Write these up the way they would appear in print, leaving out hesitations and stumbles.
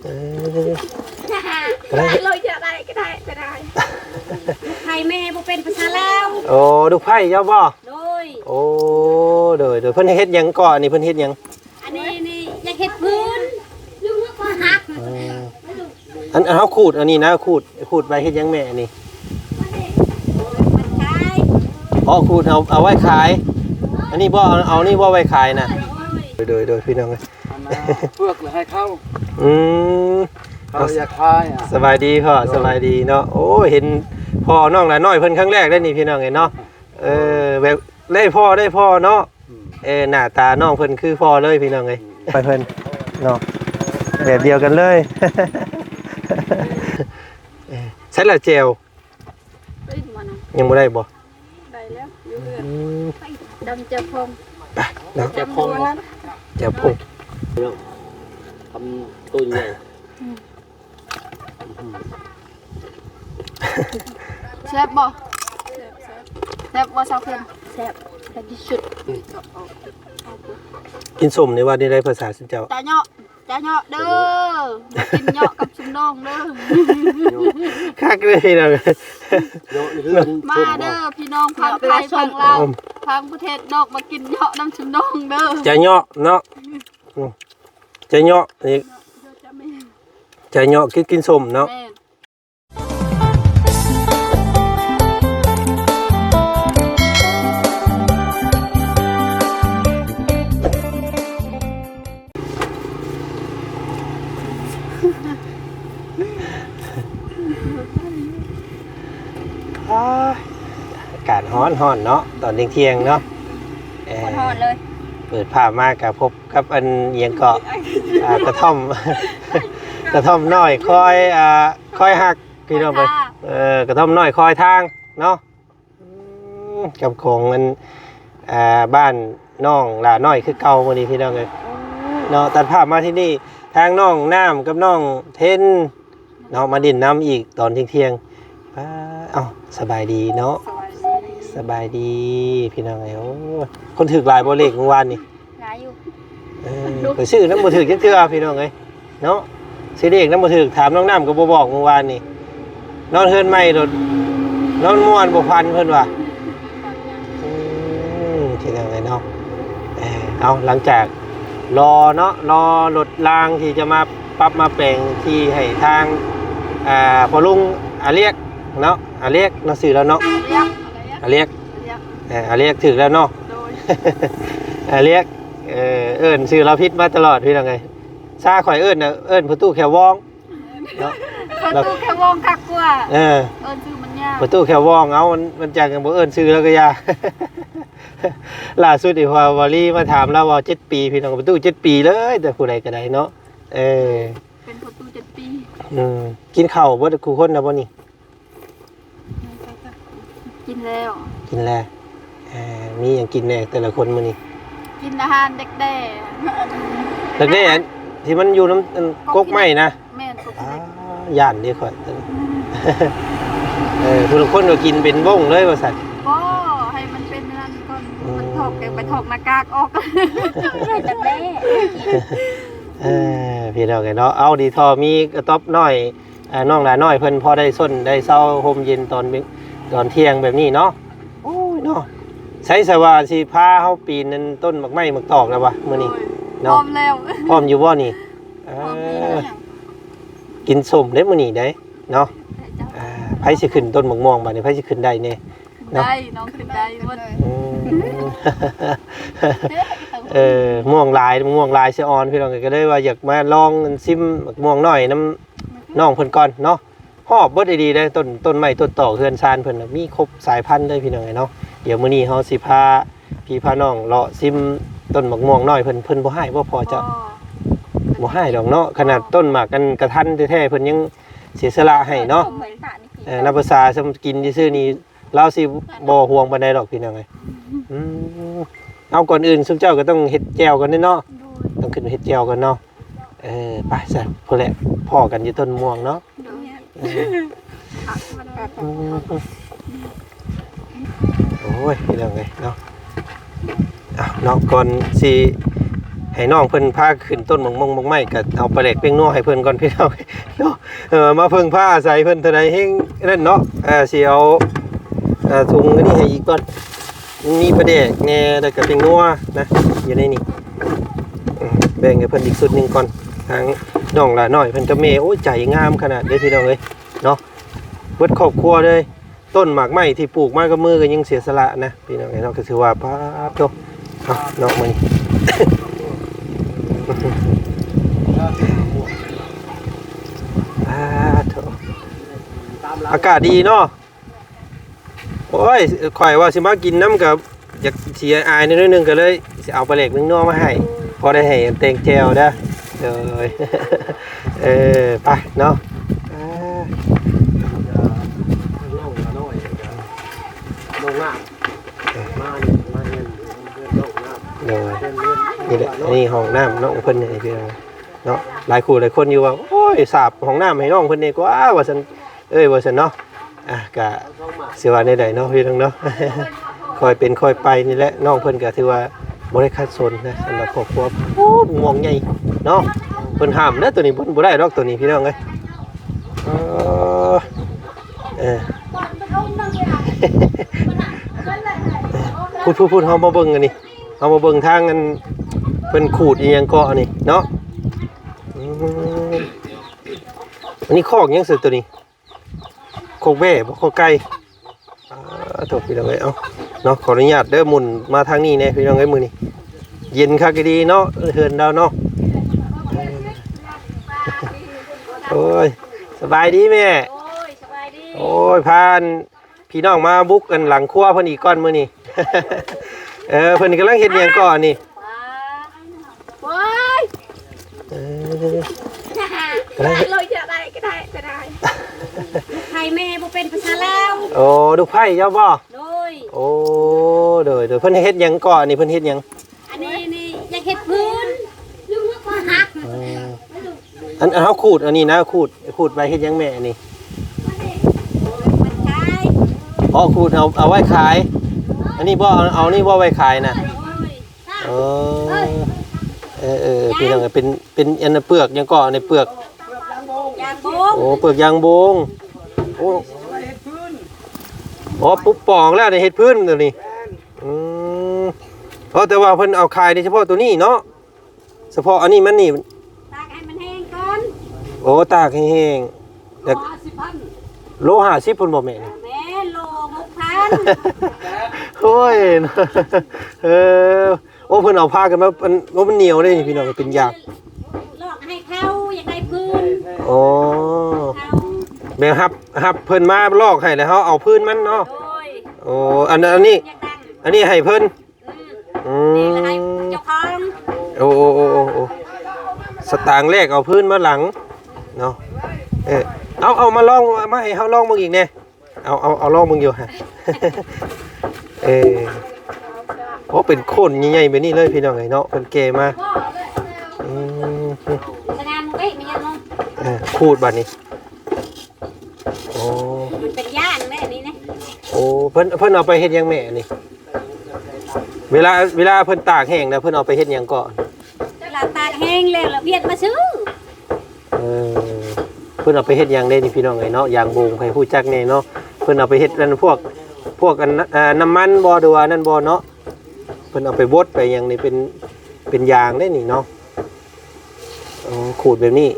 เออก็ได้เลยจะได้ก็ได้ไปได้ไทยแม่บ่เป็นภาษาลาว โอ้ลูกไผ่เจ้าบ่โดยโอ้โดยเพิ่นเฮ็ดหยังก่อนนี่เพิ่นเฮ็ดหยังอันนี้นี่อยากเฮ็ดพื้นหักอันเฮาขูดอันนี้นะขูดไปเฮ็ดหยังแม่อันนี้มันขาย อ๋อขูดเอาไว้ขายอันนี้บ่เอานี่บ่ไว้ขายนะโดยพี่น้องเพื่อให้เข้าอืมเขาอยากคายสบายดีพ่อสบายดีเนาะโอ้เห็นพ่อน้องหลานน้อยเพิ่นครั้งแรกได้นี่พี่น้องเนาะแบบได้พ่อเนาะหน้าตาน้องเพิ่นคือพ่อเลยพี่น้องเอ้ยไปเพิ่นเนาะแบบเดียวกันเลยใช่ละเจลยังบ่ได้บ่ได้แล้วอยู่เรือนดำจะพงเนาะจะพงจะพงทำตัวใหญ่แซ่บบ่แซ่บบ่ชาวเพิ่นแซ่บที่สุดกินส้มในว่าได้ภาษาสิเจ้าจ้าเนาะเด้อกินเนาะกับชุมน้องเด้อคักเลยเนาะมาเด้อพี่น้องพังไทยพังลาวพังประเทศนอกมากินเนาะน้ำชุมน้องเด้อจะเนาะเนาะจะเนาะนี่จะเนาะกินส้มเนาะอากาศร้อนเนาะตอนเที่ยงเนาะร้อนเลยเปิดภาพมากับพบกับอันเอียงเกาะกระท่อมกระท่อมน้อยคอยหักพี่น้องไปกระท่อมน้อยคอยทางเนาะกับของมันบ้านน้องหลาน้อยคือเก่าวันนี้พี่น้องเลยเนาะตัดภาพมาที่นี่ทางน้องน้ำกับน้องเทนเนาะมาดินน้ำอีกตอนเที่ยงเอ้าสบายดีเนาะสบายดีพี่น้องไอ้โอ้คนถือลายโบเล็กเมื่อวานนี่ลายอยู่ไปซื้อน้ำมือถือจังเทื่อพี่น้องไอ้เนาะซื้อเด็กน้ำมือถือถามน้องน้ำก็บ่บอกเมื่อวานนี่นอนเฮือนใหม่รถนอนม่วนบ่พันเพิ่นว่าพี่น้องไอ้เนาะเอาหลังจากรอเนาะรอรถรางที่จะมาปรับมาแปลงที่ให้ทางพอลุงเรียกเนาะเรียกเนาะสื่อแล้วเนาะเรียกถึงแล้วเนาะเรียกเอิ้นสื่อเราพิษมาตลอดพี่น้องไงซาข่อยเอิ้นนะเอิ้นประตูแขววองเนาะประตูแขววองคักกว่าเอิ้นชื่อมันยากประตูแขววองเอามันจังกันบ่เอิ้นชื่อแล้วก็ยาล่าสุดอีพอวอลี่มาถามเราว่า7ปีพี่น้องประตู7ปีเลยแต่ผู้ใดก็ได้เนาะเป็นประตู7ปีกินข้าวบ่คู่คนนะบ่นี่กินแล้วมีอย่างกินแน่แต่ละคนมื้อนี้กินอาหารเด็กแด้ที่มันอยู่น้ำกกไม้นะแม่นกกย่านนี่ข่อยผู้ละคนก็กินเป็นบ้งเลยว่าซั่นบ่ให้มันเป็นนั่นก่อนมันถอกไปถอกหน้ากากออกให้จังแม่พี่น้องเนาะเอาดีทอมีกระต๊อบน้อยน้องหลาน้อยเพิ่นพอได้ส้นได้เช้าโฮมเย็นตอนเที่ยงแบบนี้เนาะโอ้ยเนาะใช้สว่าสิพาเฮาปีนนั้นต้นหมากไม้หมากตอกแล้ววะมื้อนี้เนาะพร้อมแล้วพร้อมอยู่บ่นี่กินส้มเด้มื้อนี้ได้เนาะไผสิขึ้นต้นหมากม่วงบัดนี้ไผสิขึ้นได้แน่ได้น้องขึ้นได้หมดม่วงลายสิอ่อนพี่น้องก็ได้ว่าอยากมาลองซิมหมากม่วงน้อยน้ำน้องเพิ่นก่อนเนาะฮอบเบิดดีๆได้ต้นไม้ต้นตอกเฮือนซานเพิ่นมีครบสายพันธุ์เลยพี่น้องเนาะเดี๋ยวมื้อนี้เฮาสิพาพี่พาน้องเลาะซิมต้นหมากม่วงน้อยเพิ่นบ่ให้บ่พอจะบ่ให้ดอกเนาะขนาดต้นหมากกันกระทันแท้ๆเพิ่นยังเสียสละให้เนาะนับภาษาสมกินซื่อๆนี่เราสิบ่ห่วงปานใดดอกพี่น้องเอ้ยเอาก่อนอื่นซุมเจ้าก็ต้องเฮ็ดแจ่วกันเนาะต้องขึ้นเฮ็ดแจ่วกันเนาะไปซะพุ่นแหละพ้อกันอยู่ต้นม่วงเนาะโอ้ยพี่น้องเอ้ยเนาะก่อนสิ ให้น้องเพิ่นพาขึ้นต้นมงไม้ก็เอาปลาแหลกเปียงนัวให้เพิ่นก่อนพี่น้องเนาะมาเพิ่งผ้าใส่เพิ่นเท่าใดเฮงนั่นเนาะสิเอาถุงอันนี้ให้อีกก่อนมีปลาแดกแหน่แล้วก็เปียงนัวนะอยู่ในนี่แบ่งให้เพิ่นอีกสุดนึงก่อนทางน้องละน้อยเพิ่นก็แม่โอ้ยใจงามขนาดเด้พี่น้องเอ้ยเนาะเบิดครอบครัวเลยต้นหมากไม้ที่ปลูกมากับมือก็ยังเสียสละนะพี่น้องเอ้ยเนาะก็ถือว่าป๊าบโตเอาน้องมื้อนี้ อากาศดีเนาะโอ้ยข่อยว่าสิมากินน้ำกับอยากเสียอายนิดนึงก็เลยสิเอาปลาเล็กนึ่งนัวมาให้พอได้ให้เต็งแจวนะเลยไปเนาะลงน้ำมาเงินลงน้ำ เลยนี่แหละนี่ห้องน้ำน้องเพิ่นนี่พี่เนาะหลายคู่หลายคนอยู่ว่าโอ้ยสาบห้องน้ำให้น้องเพิ่นนี่กว่าว่าซั่นว่าซั่นเนาะก็สิว่าได้เนาะพี่น้องเนาะ คอยเป็นคอยไปนี่แหละน้องเพิ่นก็ถือว่าบ่ได้คัดสนนะสำหรับครอบครัวโอ้ม่วงใหญ่เนาะเพิ่นห้ามเด้อตัวนี้บ่ได้ดอกตัวนี้พี่น้องเอ้ยพูดเฮามาเบิ่งอันนี้เฮามาเบิ่งทางอันเพิ่นขูดอีหยังเกาะนี่เนาะอันนี้คอกยังสึกตัวนี้โคกแว่บ่โคกไก่ถูกพี่น้องเอ้ยเอาเนาะขออนุญาตเด้อหมุนมาทางนี้แน่พี่น้องเอ้ยมื้อนี้เย็นคักดีเนาะเฮือนดาวเนาะโอ้ยสบายดีแม่โอ้ยสบายดี โอ้ยพานพี่น้องมาบุกกันหลังครัวเพิ่นอีกก่อนมื้อนี้ เพิ่นกำลังเฮ็ดหยังก่อนนี่ว้ายเลยจะได้ก็ได้ไทยแม่บ่เป็นภาษาลาว โอ้ดูไผ่เจ้าบ่ โดย โอ้เด้อเพิ่นเฮ็ดหยังก่อนนี่เพิ่นเฮ็ดหยัง อันนี้อยากเฮ็ดพื้นลุงว่าฮัก อันเฮาขูดอันนี้นะขูดไว้เฮ็ดหยังแม่นี่ มันใช่ อ๋อขูดเอาไว้ขายอันนี้บ่เอานี่บ่ไว้ขายนะพี่น้องเป็นอันเปลือกหยังก่อนในเปลือก ยางโบง โอ้เปลือกยางบงโอ้ปุ๊บปองแล้วในเฮ็ดพื้นตัวนี้เพราะแต่ว่าเพิ่นเอาขายเฉพาะตัวนี้เนาะเฉพาะอันนี้มันนี่ ตากให้มันแห้งก่อน โอ้ตากให้แห้งแล้วโล50เพิ่นบ่แม่นี่ แม่โล6,000 โอ้ยโอ้เพิ่นเอาผ้ากันมามันเหนียวเลยพี่น้องเป็นยาก ลอกให้เข้าอยากได้พื้น โอ้แบบฮับเพิ่นมาลอกให้แล้วเฮาเอาพื้นมันเนาะ โดย โอ้อันนี้ให้เพิ่นนี่ให้เจ้าของ โอ้สตางค์แรกเอาพื้นมาหลังเนาะเอามาลองมาให้เฮาลองมึงอีกแน่เอาลองมึงอยู่ฮะโอ้เป็นโคนใหญ่ๆแบบนี้เลยพี่น้องไอ้เนาะเพิ่นแก่มาสงานเอ้ยมันยังงง ขูดบัดนี้โอ้ มันเป็นย่านแม่นี่นะ โอ้เพิ่นเอาไปเฮ็ดหยังแม่นี่เวลาเพิ่นตากแห้งแล้วเพิ่นเอาไปเฮ็ดหยังก่อน เวลาตากแห้งแล้วเราเวียดมาซื้อ เพิ่นเอาไปเฮ็ดหยังได้นี่พี่น้องไอ้เนาะยางบงให้ผู้จักแน่เนาะเพิ่นเอาไปเฮ็ดนั่นพวกอันน้ำมันบ่ดูว่านั่นบ่เนาะเพิ่นเอาไปบดไปหยังนี่เป็นยางได้นี่เนาะขูดแบบนี้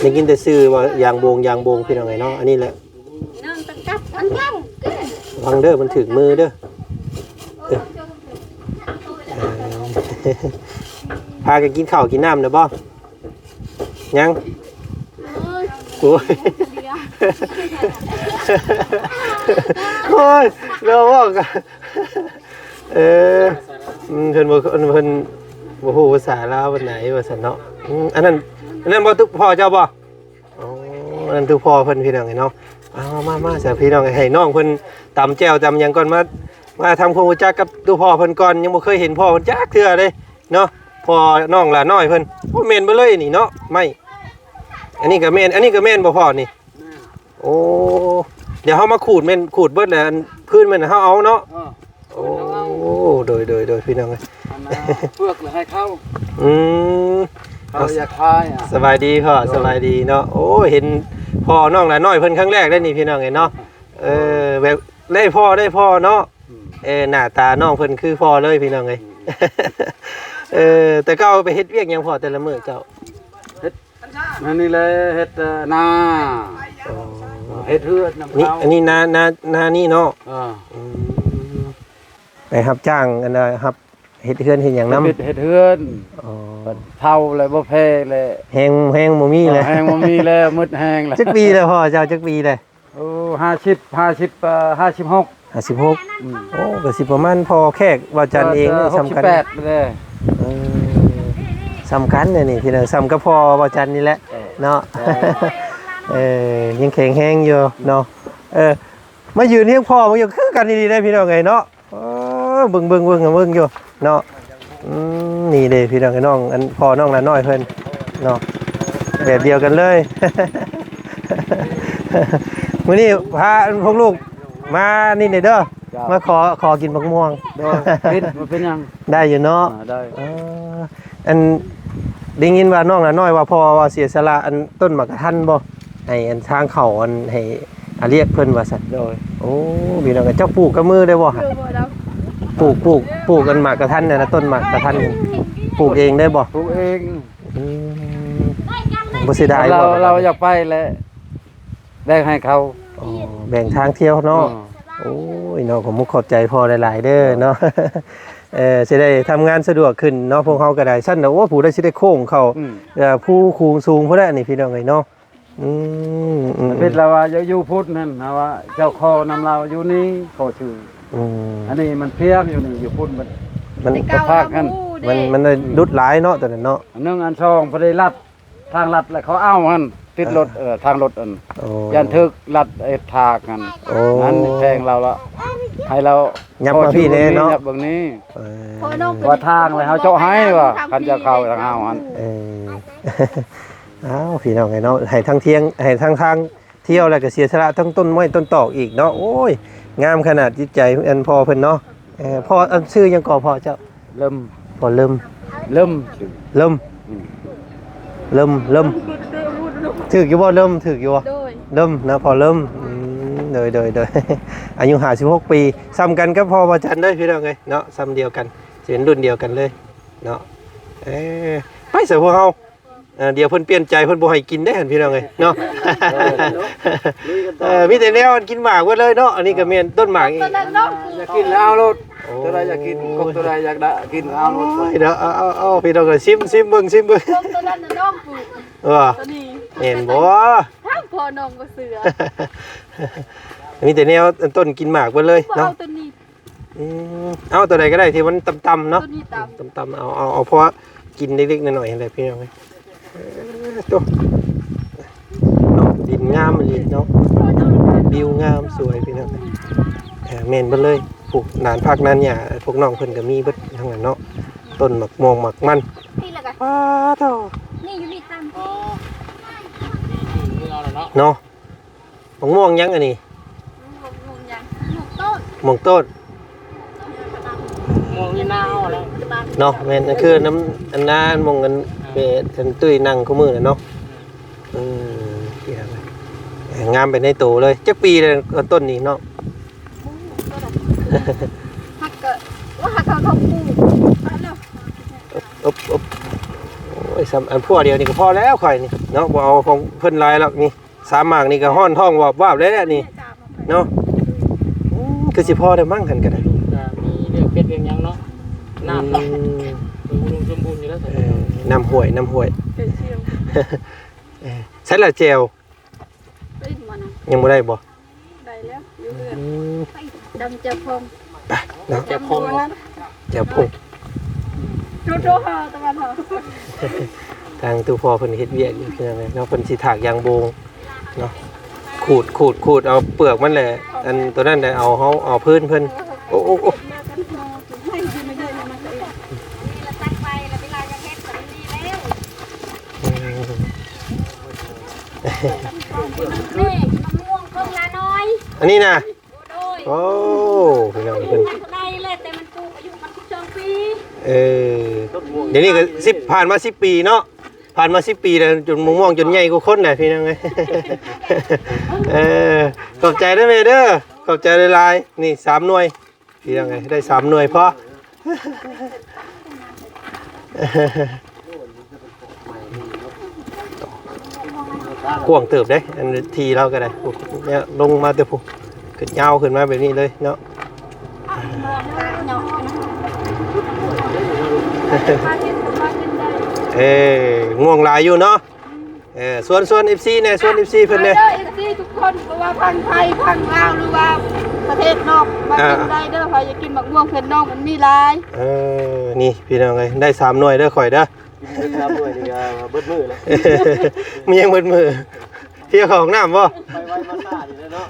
ได้กินแต่ซื้อว่ายางบงพี่น้องไงเนาะอันนี้แหละ น้องตะกับอันยัง ฟังเด้อมันถึงมือเด้อพากันกินข้าวกินน้ำนะบ่ยังโอ้ยโอ้ยเราบอกเพิ่นบ่ฮู้ภาษาลาววันไหนว่าซั่นเนาะอันนั้นบ่ตุพ่อเจ้าบ่อ๋ออันนั้นตุพ่อเพิ่นพี่น้องไงเนาะเอามาซะพี่น้องให้น้องเพิ่นตำแจ่วตำหยังก่อนมาทำความรู้จักกับตุพ่อเพิ่นก่อนยังบ่เคยเห็นพ่อเพิ่นจักเทื่อเลยเนาะพ่อน้องหลานน้อยเพิ่นโอ้แม่นบ่เลยนี่เนาะไม่อันนี้ก็แม่นบ่พ่อนี่โอ้เดี๋ยวเฮามาขูดเบิดแล้วพื้นมันเฮาเอาเนาะโ โอ้โดยพี่น้องเอ้ย เปลือกเลยให้เข้า อืม เขาอยากคายอ่ะ สบายดีพ่อสบายดีเนาะโอ้เห็นพ่อน้องละน้อยเพิ่นครั้งแรกได้นี่พี่น้องเอ้ยเนาะแบบได้พ่อเนาะหน้าตาน้องเพิ่นคือพ่อเลยพี่น้องเอ้ยแต่ก็เอาไปเฮ็ดเวียกหยังพ่อแต่ละมื้อเจ้า นั่นนี่เลยเฮ็ดนาเฮ็ดเฮือดน้ำ นี่ เขา อันนี้นานี่เนาะไปรับจ้างอันน่ะครับเฮ็ดเฮือนเฮ็ดหยังนำ เฮ็ดเฮือน อ๋อ เท่าเลยบ่แพ้เลย แฮงบ่มีเลย แห้งบ่มีแล้วมืดแห้งแล้ว จักปีแล้วพ่อเจ้าจักปีเลย โอ้56 56โอ้ก็สิประมาณพอแขกว่าจันเองนี่สำคัญ 68เลย สำคัญเนี่ยนี่พี่น้องสำกับพอว่าจันนี่แหละเนาะยังแข็งแรงอยู่เนาะมายืนเฮียงพ่อมาอยู่คือกันดีๆได้พี่น้องไงเนาะเบิ่งอยู่เนาะนี่เด้พี่น้องไอ้น้องอันพ่อน้องละน้อยเพิ่นเนาะแบบเดียวกันเลย มื้อนี้พาพวกลูกมานี่เด้อมาขอกินมะม่วง ปิดมันเป็นยัง ได้อยู่เนาะ ได้ อันได้ยินว่าน้องละน้อยว่าพ่อว่าเสียสละอันต้นหมากกระทันบ่ให้อันทางเขาอันให้เรียกเพิ่นว่าซั่น โดย โอ้พี่น้องก็เจ้าปลูกกับมือได้บ่ฮะ คือบ่ดอก ปลูกกันหมากกระทันน่ะนะต้นหมากกระทันนี่ปลูกเองได้บ่ ปลูกเอง บ่เสียดายบ่ เราอยากไปแล้วแบ่งให้เขา อ๋อแบ่งทางเที่ยวเนาะโอ้ยเนาะผมมุกขอบใจพ่อหลายๆเด้อเนาะสิได้ทำงานสะดวกขึ้นเนาะพวกเฮาก็ได้ซั่นน่ะโอ้ผู้ได้สิได้โค้งเข้าผู้คูงสูงพุ่นน่ะนี่พี่น้องเอ้ยเนาะเป็นเราว่าอยู่พุทธนั่นนะว่าเจ้าคอนำเราอยู่นี่ขอชื่ออันนี้มันเพียงอยู่นี่อยู่พุทธมัน แต่เก่า ภาคกัน มันได้ดุดหลายเนาะตอนนั้นเนาะ อันนึงอันช่องพอได้ลัดทางลัดแล้วเขาเอามันติดรถทางรถอันยันทึกลัดไอ้ทางกันนั้นแพงเราละให้เรา ยับมาพี่แน่เนาะ ยับเบิ่งนี้ พอน้อง ว่าทางเลยเฮาเจาะให้ว่าคันจะเข้าทางเอาอัน อ้าวพี่น้องไงเนาะให้ทางเที่ยงให้ทางเที่ยวแล้วก็เสียสละทั้งต้นไม้ต้นตอกอีกเนาะโอ้ยงามขนาดจิตใจอันพอเพิ่นเนาะพออันชื่อยังก่อพอเจ้า เริ่ม พอเริ่ม เริ่ม ถึกอยู่บ่เริ่มถึกอยู่บ่ โดย เริ่มนะพอเริ่มโดย อายุ56ปีซ้ำกันก็พอว่าจันได้พี่น้องเอ้ยเนาะซ้ำเดียวกันเสียนรุ่นเดียวกันเลยเนาะไปเสิพวกเฮาเดี๋ยวเพิ่นเปลี่ยนใจเพิ่นบ่ให้กินได้หั่นพี่น้องเอ้ยเนาะมีแต่แนวกินหมากเบิดเลยเนาะอันนี้ก็แม่นต้นหมากอีก ตอนนั้นน้อง อยากกินแล้วเอารถตัวใดอยากกินกบตัวใดอยากได้กินเอารถ เดี๋ยวเอาพี่น้องก็ซิมเบิ่ง ตอนนั้นน้องปลูกตัวนี้ เห็นบ่ ถ้าพอน้องบ่เสือ มีแต่แนวต้นกินหมากเบิดเลย บ่เอา เนาะ ตัวนี้ เอาตัวใดก็ได้ที่มันต่ำๆเนาะ ตัวนี้ตาม เอาเพราะกินเล็กๆน้อยๆอะไรพี่น้องเอ้ยตัวเนาะดินงามเลยเนาะวิวงามสวยพี่น้องแม่นเบิดเลยปลูกนานพักนานหญ้าพวกน้องเพิ่นก็มีเบิดทั้งนั้นเนาะต้นหมักม่วงหมักมัน นี่แหละกัน ป้าเท่า นี่อยู่นี่ตาม เนาะหมักม่วงยังอันนี้ งงยังต้น หม่วงต้น งงนี่นาเอาแล้ว เนาะแม่นนั่นคือน้ำอันนั้นหม่องกันเบ็ดอันตุ้ยนั่งคู่มือน่ะเนาะพี่น้องเอ้ยงามไปในโตเลยจักปีเลยต้นนี้เนาะ ฮักเกว่าฮักเขาปลูกแล้ว อบโอ้ยอันพวกเดียวนี่ก็พอแล้วข่อยนี่เนาะบ่เอาของเพิ่นหลายหรอกนี่สามหมากนี่ก็ฮ้อนท้องวาบๆแล้วนี่เนาะคือสิพอได้มั่งกันก็ได้ มีเรื่องเป็ดเรื่องยังเนาะน้ำเนาะสมบูรณ์อยู่แล้ว น้ำห้วย ใช้ละแจว เป็นมันนะ ยังบ่ได้บ่ ได้แล้วอยู่เรือนดำจะพง เนาะ จะพง แจวพุ่ง โตหาตะวันหา ทางตู้พอเพิ่นเฮ็ดเวียกอยู่คือจังไดเนาะเพิ่นสิถากยางโบงเนาะขูดเอาเปลือกมันแหละอันตัวนั้นได้เอาพื้นเพิ่นโอ้ ให้กินไม่ได้มันก็เองละตักไปละเวลายังเฮ็ดก็ดีแล้วนี่มะม่วงต้นละน้อย อันนี้นะ โดย โอ้พี่น้องเพิ่น ได้เลย ปี เออเดี๋ยวนี้ก็10ผ่านมา10ปีเนาะผ่านมา10ปีแล้วจนม่วงจนใหญ่กว่าคนน่ะพี่น้องเอ้ย ขอบใจเด้อแม่เด้อขอบใจหลายๆนี่3หน่วยพี่น้องเอ้ยได้3หน่วยพอกวางเติบได้อันทีเราก็ได้เนี่ยลงมาแต่ผู้ขึ้นยาวขึ้นมาแบบนี้เลยเนาะ ง่วงหลายอยู่เนาะส่วน FC เนี่ยส่วน FC เพิ่นเนี่ย FC ทุกคนเพราะว่าพังไทยพังลาวหรือว่าประเทศนอกมากินได้เด้อใครอยากกินบักม่วงเพิ่นนอกมันมีหลายนี่พี่น้องเอ้ยได้3หน่วยเด้อข่อยเด้อกิน3หน่วยนี่ก็เบิดมื้อแล้ว มันยังเบิดมือเที่ยวของน้ำบ่ไปไว้มาซ่านี่เนาะ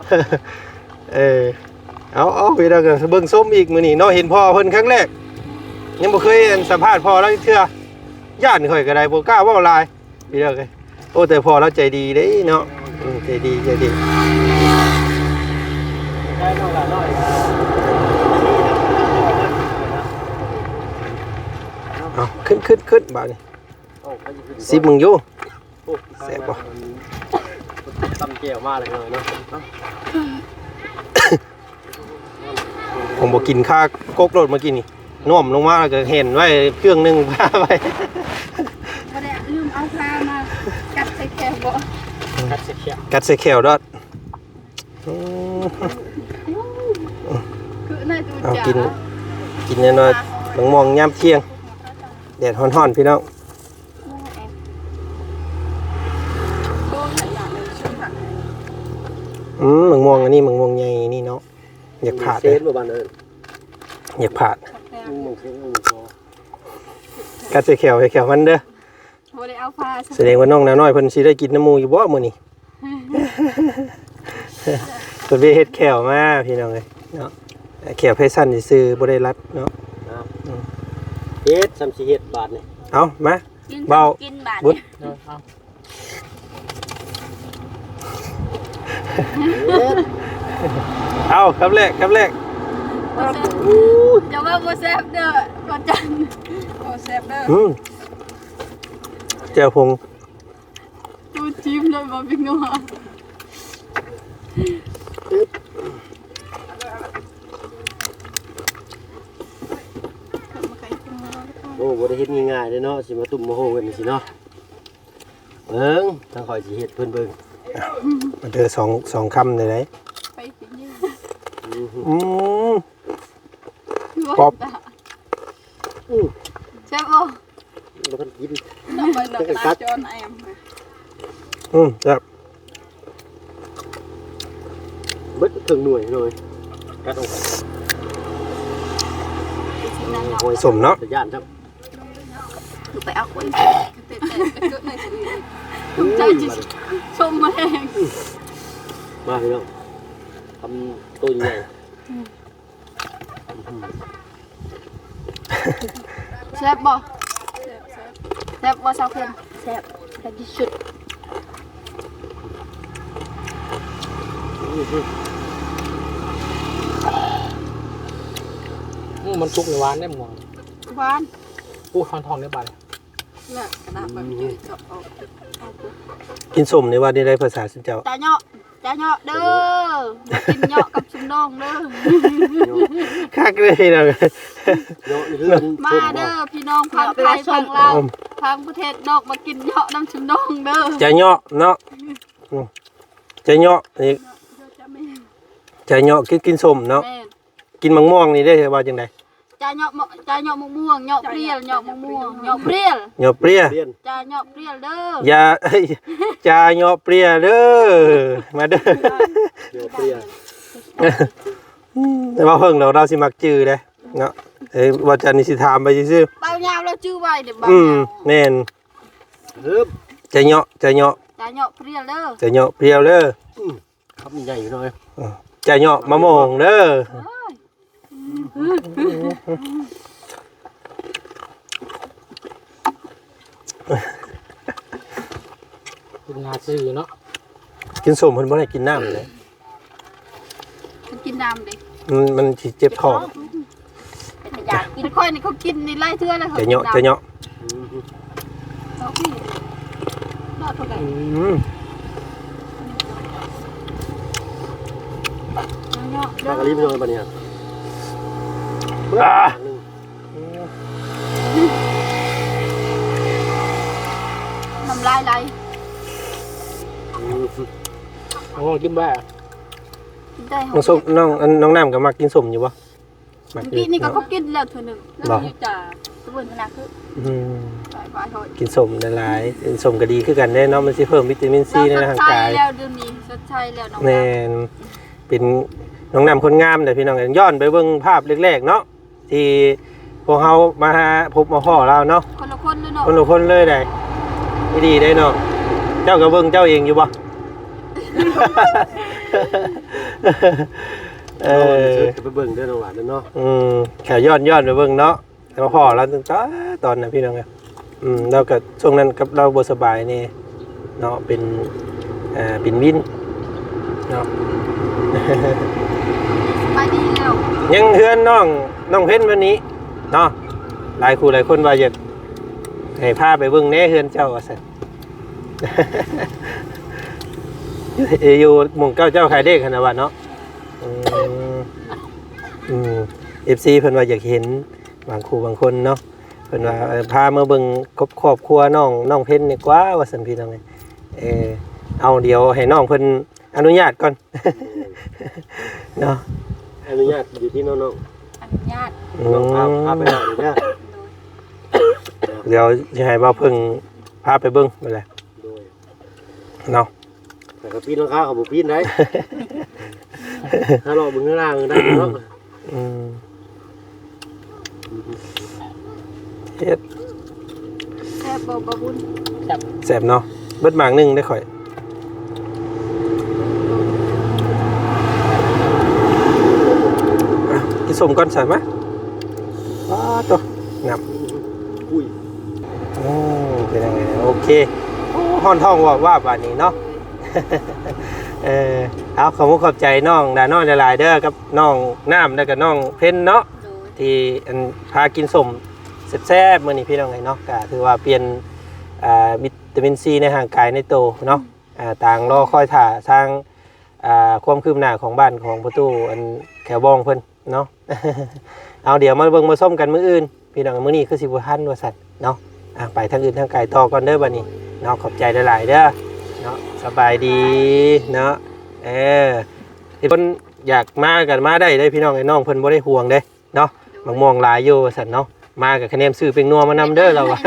เอาพี่น้องก็เบิ่งส้มอีกมื้อนี้เนาะเห็นพ่อเพิ่นครั้งแรกยังบ่เคยสัมภาษณ์พ่อแล้วเทื่อย่านข่อยก็ได้บ่กล้าเว้าหลายพี่น้องเอ้ยโอ้แต่พ่อเราใจดีเด้เนาะใจดีได้น้องละน้อยเอาขึ้นบาดนี้10มึงอยู่แซ่บบ่ตำแก้วมาเลยเนาะผมบอกกินข้าวกกรถเมื่อกี้นี่น่วมลงมาแล้วก็เห็นไว้เครื่องนึงพาไป บ่ได้ลืมเอาพามากัดใส่แขวบ่ กัดใส่แขวดอด คือในตัว เอา จ๋า กินน้อยๆบางมองยามเที่ยงแดดฮ้อนๆพี่น้องบางมองอันนี้บางมองใหญ่นี่เนาะอยากผ่าด เซฟบ่บ้านเอิ้น อยากผ่าด มึงเซฟมึงพอ กัดใส่แขวมันเด้อ บ่ได้เอาพา แสดงว่าน้องน้อยเพิ่นสิได้กินน้ำมูอยู่บ่มื้อนี้ เพิ่นไปเฮ็ดแขวมาพี่น้องเอ้ยเนาะแขวไผสั้นซื่อๆบ่ได้รัดเนาะ เฮ็ด3 4เฮ็ดบาทนี่ เอามาเบา กินบาด บุญเอาครับแรกจะว่าบ่แซ่บเด้อบ่จันบ่แซ่บเด้อ เจ้าพง ตูจิ้มเลยบ่เป็นนัว โอ้บ่ได้เฮ็ดง่ายๆเด้เนาะสิมาตุ่มมาโหกันสิเนาะเบิ่งทางข่อยสิเฮ็ดเพิ่นเบิ่ง มันเจอสองคำเลยไหน ไปกินยืม ป๊อบ แซ่บบ่ บ่ทันกิน น้ำมันดอกตาจอนแอม ครับ เบิดถึงหน่วยเลยกัดออก สมเนาะ จะย่านครับ คือไปเอาคนเตะไปเกิดในสิภูมิใจจิชมมาแห้ง มาพี่น้องทำตัวใหญ่ แซ่บบ่แซ่บบ่สาวเพิ่นแซ่บที่สุด มันสุกในหวานได้หมด หวาน อู้ทองได้บาด เนี่ยกระดาษแบบนี้ก็เอา กินสมในวันนี้ได้ภาษาสิเจ้า จ่าเหาะเด้อกินเหาะกับชุมน้องเด้อ คักเลยนะ มาเด้อพี่น้องพังไทยพังลาวพังประเทศนอกมากินเหาะน้ำชุมน้องเด้อ จะเนาะเนาะจะเนาะนี่จะเนาะกินสมเนาะกินมังม่วงนี่ได้ว่าจังได จ่าเหาะมะม่วงเหาะเปรี้ยวเหาะมะม่วงเหาะเปรี้ยว เหาะเปรี้ย จ่าเหาะเปรี้ยวเด้อ อย่าจะเหาะเปรี้ยเด้อมาเด้อ เปรี้ยว แต่ว่าเพิ่งเราสิมักจื้อเด้เนาะว่าจันนี่สิถามไปซื่อ เบายาวแล้วชื่อไว้เดี๋ยวเบา แม่นจะเหาะ จ่าเหาะเปรี้ยวเด้อ จะเหาะเปรี้ยวเด้อ ครับใหญ่อยู่หน่อย จะเหาะมะม่วงเด้อกินนาซื้อเนาะ กินสมเพิ่นบ่ได้กินน้ำเลย กินน้ำดิ มันสิเจ็บท้อง เป็นอยาก กินค่อยนี่เขากินนี่ไล่เทื่อแล้วเขา จะเหยาะจะเหยาะ เอาพี่รอดเท่าไหร่ เนาะ ปลากระลิบโดนปะเนี่ย น้ำลายไหล โอ้กินบ้า กินได้ น้องส้มน้องน้ำก็มักกินส้มอยู่บ่มักอยู่ พี่นี่ก็เขากินแล้วเท่านึงแล้วอยู่จ่าตัวบนขนาดคือ อืม สายฟ้าถอย กินส้มหลายๆกินส้มก็ดีคือกันเด้เนาะมันสิเพิ่มวิตามินซีในร่างกาย แล้วเดี๋ยวนี้สดใสแล้วน้อง แน่นเป็นน้องน้ำคนงามเด้อพี่น้องย้อนไปเบิ่งภาพแรกๆเนาะที่พวกเฮามาหาพบมาพ่อเราเนาะ คนละคนเลยเนาะ คนละคนเลยได้ดีได้เนาะเจ้าก็เบิ่งเจ้าเองอยู่บ่ ไปเบิ่งได้น้องหลานเนาะ แค่ย้อนไปเบิ่งเนาะแต่ว่าพ่อเราตั้งแต่ตอนนั้นพี่น้องครับเราก็ช่วงนั้นกับเราบ่สบายนี่เนาะเป็นวินเนาะ ไปดีแล้ว ยังเฮือนน้องเพ้นวันนี้เนาะหลายคู่หลายคนว่าอยากให้พาไปเบิ่งแหน่เฮือนเจ้าว่าซั่น อยู่หมู่เจ้าขายเลขขนาดว่าเนาะFC เพิ่นว่าอยากเห็นบางคู่บางคนเนาะเพิ่นว่าพามาเบิ่งครอบครัวน้องเพ้นนี่กว่าว่าซั่นพี่น้องเอาเดี๋ยวให้น้องเพิ่นอนุญาตก่อน เนาะ อนุญาตอยู่ที่น้อง อนุญาต น้องพาไปหน่อยเด้อ เดี๋ยวจะให้บ่าวเพิ่งพาไปเบิ่งไปแหละ โดย เนาะ แต่ก็ปีนราคาของบ่ปีนได้ถ้าเราเบิ่งข้างล่างได้เนาะ เฮ็ด แซ่บบ่บุญ แซ่บเนาะเบิดหมากหนึงได้ข่อยกินส้มก่อนใส่มั้ยว้าตัวงับ อุ้ย เป็นยังไงโอเคห้อนท้องว่าบาดนี้เนาะ เอาขอบคุณขอบใจน้องดาน้อยหลายๆเด้อกับน้องน้ำแล้วก็น้องเพ้นเนาะ โดย ที่พากินส้มแซ่บๆมื้อนี้พี่น้องไงเนาะก็ถือว่าเปลี่ยนวิตามินซีในร่างกายในโตเนาะต่างรอคอยถ่าทางความคืบหน้าของบ้านของประตูอันแขวบองเพิ่นเนาะ เอาเดี๋ยวมาเบิ่งมาส้มกันมื้ออื่นพี่น้องมื้อนี้คือสิบ่ทันว่าซั่นเนาะไปทางอื่นทางไกลต่อก่อนเด้อบัดนี้เนาะขอบใจหลายๆเด้อเนาะสบายดีเนาะคนอยากมากันมาได้พี่น้องไอ้น้องเพิ่นบ่ได้ห่วงเด้เนาะมะม่วงหลายอยู่ซั่นเนาะมากับคะแนนซื้อเป็นนัวมานำเด้อเราว่า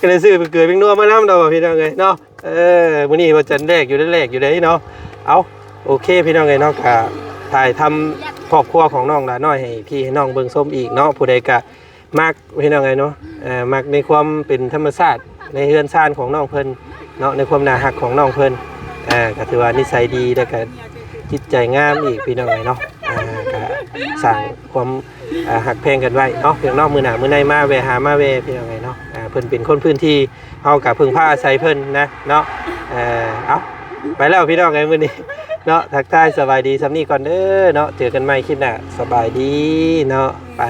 ก็เลยซื้อเป็นเกลือเป็นนัวมานำเราพี่น้องเอ้ยเนาะมื้อนี้ว่าจันแรกอยู่ได้เนาะเอาโอเคพี่น้องเอ้ยเนาะก็ถ่ายทำครอบครัวของน้องดาน้อยให้พี่ให้น้องเบิ่งส้มอีกเนาะผู้ใดก็มักพี่น้องเอ้ยเนาะมักในความเป็นธรรมชาติในเฮือนซ่านของน้องเพิ่นเนาะในความน่ารักของน้องเพิ่นก็ถือว่านิสัยดีแล้วก็จิตใจงามอีกพี่น้องเอ้ยเนาะก็สร้างความหักแพงกันไว้เนาะเพียงนอกมือหน้ามือในมาแวหามาแวพี่น้องเอ้ยเนาะเพิ่นเป็นคนพื้นที่เฮากับพึ่งพาอาศัยเพิ่นนะเนาะเอาไปแล้วพี่น้องเอ้ยมื้อนี้เนาะทักทายสบายดีสำนี้ก่อนเด้อเนาะเจอกันใหม่คลิปหน้าสบายดีเนาะไป